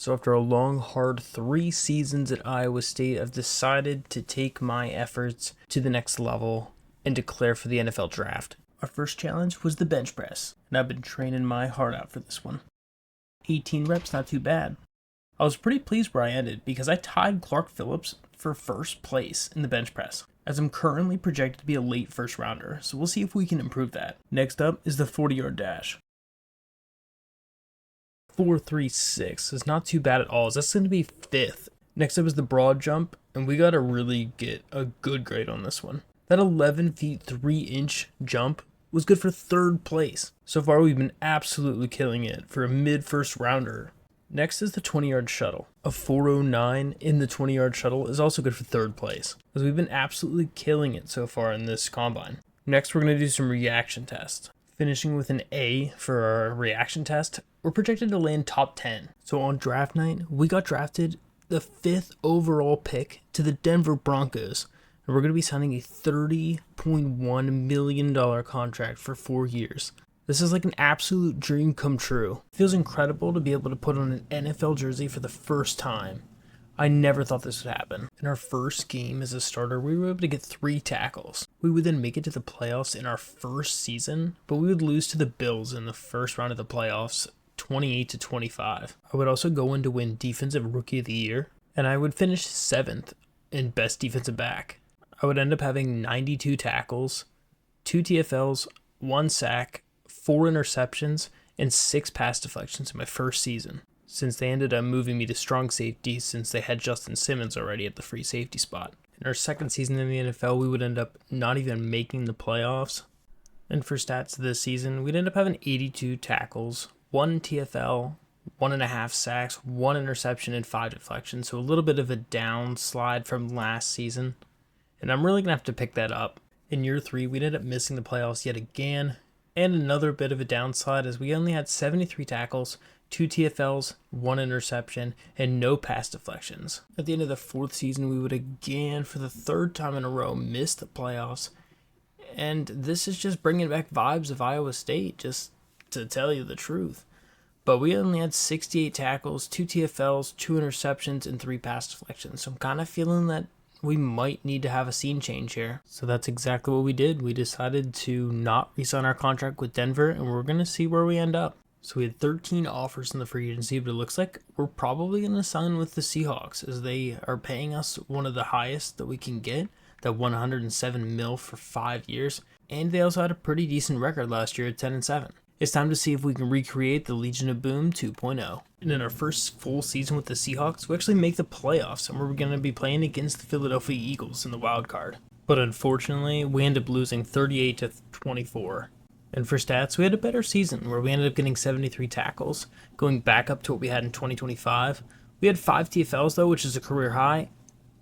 So after a long, hard 3 seasons at Iowa State, I've decided to take my efforts to the next level and declare for the NFL draft. Our first challenge was the bench press, and I've been training my heart out for this one. 18 reps, not too bad. I was pretty pleased where I ended because I tied Clark Phillips for first place in the bench press, as I'm currently projected to be a late first rounder, so we'll see if we can improve that. Next up is the 40-yard dash. 4.36 is not too bad at all, as that's going to be 5th. Next up is the broad jump, and we got to really get a good grade on this one. That 11 feet 3 inch jump was good for 3rd place. So far we've been absolutely killing it for a mid-first rounder. Next is the 20-yard shuttle. A 4.09 in the 20-yard shuttle is also good for 3rd place, as we've been absolutely killing it so far in this combine. Next we're going to do some reaction tests. Finishing with an A for our reaction test, we're projected to land top 10. So on draft night, we got drafted the 5th overall pick to the Denver Broncos, and we're going to be signing a $30.1 million contract for 4 years. This is like an absolute dream come true. It feels incredible to be able to put on an NFL jersey for the first time. I never thought this would happen. In our first game as a starter, we were able to get 3 tackles. We would then make it to the playoffs in our first season, but we would lose to the Bills in the first round of the playoffs, 28-25. I would also go in to win Defensive Rookie of the Year, and I would finish 7th in Best Defensive Back. I would end up having 92 tackles, 2 TFLs, 1 sack, 4 interceptions, and 6 pass deflections in my first season, since they ended up moving me to strong safety since they had Justin Simmons already at the free safety spot. In our second season in the NFL, we would end up not even making the playoffs. And for stats this season, we'd end up having 82 tackles, 1 TFL, 1.5 sacks, 1 interception, and 5 deflections. So a little bit of a downslide from last season. And I'm really going to have to pick that up. In year 3, we'd end up missing the playoffs yet again. And another bit of a downslide as we only had 73 tackles, 2 TFLs, 1 interception, and no pass deflections. At the end of the 4th season, we would again, for the 3rd time in a row, miss the playoffs. And this is just bringing back vibes of Iowa State, just to tell you the truth. But we only had 68 tackles, 2 TFLs, 2 interceptions, and 3 pass deflections. So I'm kind of feeling that we might need to have a scene change here. So that's exactly what we did. We decided to not re-sign our contract with Denver, and we're going to see where we end up. So we had 13 offers in the free agency, but it looks like we're probably going to sign with the Seahawks, as they are paying us one of the highest that we can get, that $107 million for 5 years. And they also had a pretty decent record last year at 10-7. It's time to see if we can recreate the Legion of Boom 2.0. And in our first full season with the Seahawks, we actually make the playoffs, and we're going to be playing against the Philadelphia Eagles in the wild card. But unfortunately, we ended up losing 38-24. And for stats, we had a better season, where we ended up getting 73 tackles, going back up to what we had in 2025. We had 5 TFLs though, which is a career high,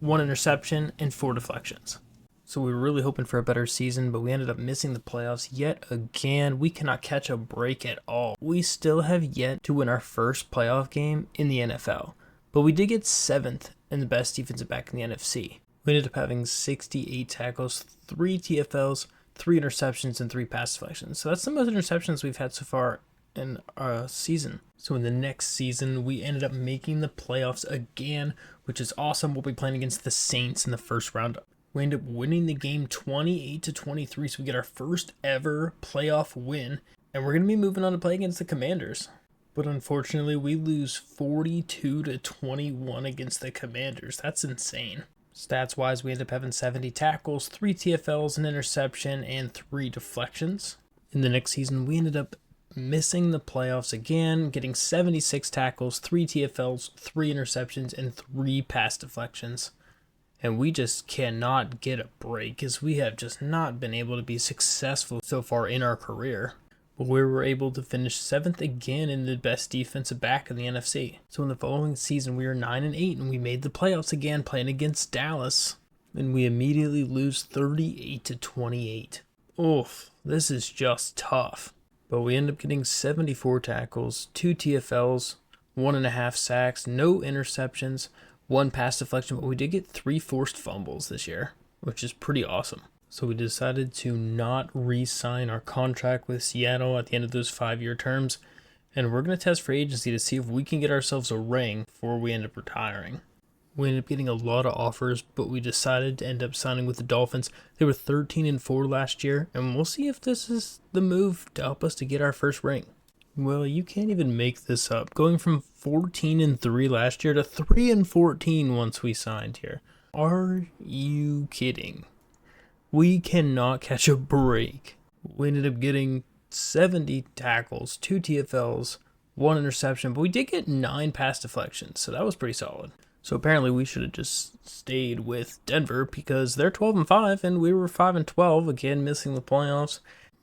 1 interception, and 4 deflections. So we were really hoping for a better season, but we ended up missing the playoffs yet again. We cannot catch a break at all. We still have yet to win our first playoff game in the NFL, but we did get 7th in the best defensive back in the NFC. We ended up having 68 tackles, 3 TFLs, 3 interceptions, and 3 pass deflections. So that's the most interceptions we've had so far in our season. So in the next season, we ended up making the playoffs again, which is awesome. We'll be playing against the Saints in the first round. We end up winning the game 28-23, so we get our first ever playoff win, and we're going to be moving on to play against the Commanders. But unfortunately, we lose 42-21 against the Commanders. That's insane. Stats-wise, we end up having 70 tackles, 3 TFLs, an interception, and 3 deflections. In the next season, we ended up missing the playoffs again, getting 76 tackles, 3 TFLs, 3 interceptions, and 3 pass deflections. And we just cannot get a break, as we have just not been able to be successful so far in our career. But we were able to finish 7th again in the best defensive back in the NFC. So in the following season, we were 9-8, and we made the playoffs again, playing against Dallas. And we immediately lose 38-28. Oof, this is just tough. But we end up getting 74 tackles, 2 TFLs, 1.5 sacks, no interceptions, 1 pass deflection, but we did get 3 forced fumbles this year, which is pretty awesome. So we decided to not re-sign our contract with Seattle at the end of those 5-year terms, and we're going to test free agency to see if we can get ourselves a ring before we end up retiring. We ended up getting a lot of offers, but we decided to end up signing with the Dolphins. They were 13-4 last year, and we'll see if this is the move to help us to get our first ring. Well, you can't even make this up. Going from 14-3 last year to 3-14 once we signed here. Are you kidding? We cannot catch a break. We ended up getting 70 tackles, 2 TFLs, 1 interception, but we did get 9 pass deflections, so that was pretty solid. So apparently we should have just stayed with Denver because they're 12-5 and we were 5-12, again missing the playoffs,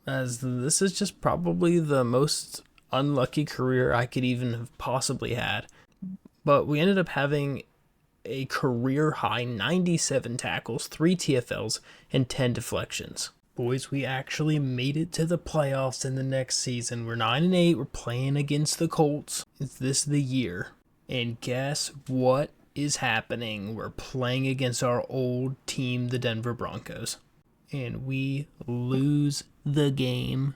as this is just probably the most unlucky career I could even have possibly had. But we ended up having a career high 97 tackles, 3 TFLs, and 10 deflections. Boys, we actually made it to the playoffs in the next season. We're 9-8, we're playing against the Colts. Is this the year? And guess what is happening? We're playing against our old team, the Denver Broncos. And we lose the game.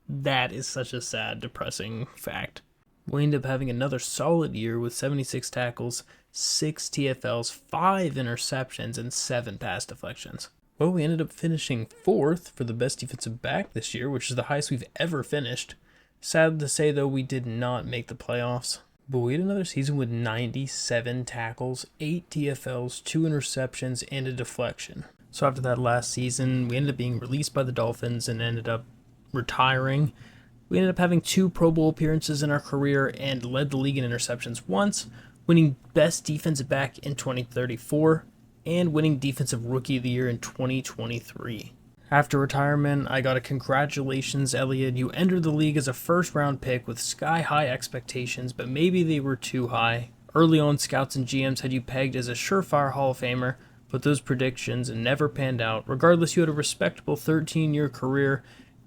That is such a sad, depressing fact. We end up having another solid year with 76 tackles, 6 TFLs, 5 interceptions, and 7 pass deflections. Well, we ended up finishing 4th for the best defensive back this year, which is the highest we've ever finished. Sad to say, though, we did not make the playoffs. But we had another season with 97 tackles, 8 TFLs, 2 interceptions, and a deflection. So after that last season, we ended up being released by the Dolphins and ended up retiring. We ended up having 2 Pro Bowl appearances in our career and led the league in interceptions once, winning Best Defensive Back in 2034, and winning Defensive Rookie of the Year in 2023. After retirement, I got a congratulations, Elliott. You entered the league as a first-round pick with sky-high expectations, but maybe they were too high. Early on, scouts and GMs had you pegged as a surefire Hall of Famer, but those predictions never panned out. Regardless, you had a respectable 13-year career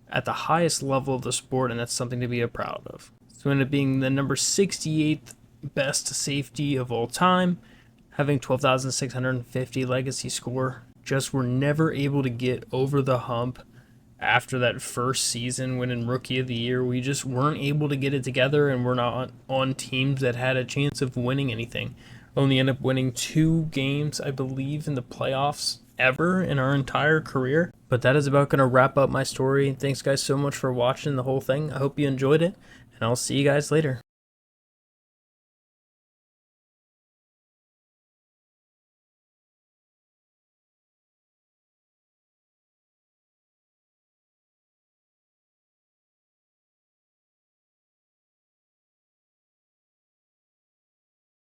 at the highest level of the sport, and that's something to be proud of. So you ended up being the number 68th best safety of all time, having 12,650 legacy score. Just were never able to get over the hump after that first season winning Rookie of the Year. We just weren't able to get it together, and we're not on teams that had a chance of winning anything. Only end up winning 2 games, I believe, in the playoffs ever in our entire career. But that is about going to wrap up my story. Thanks guys so much for watching the whole thing. I hope you enjoyed it, and I'll see you guys later.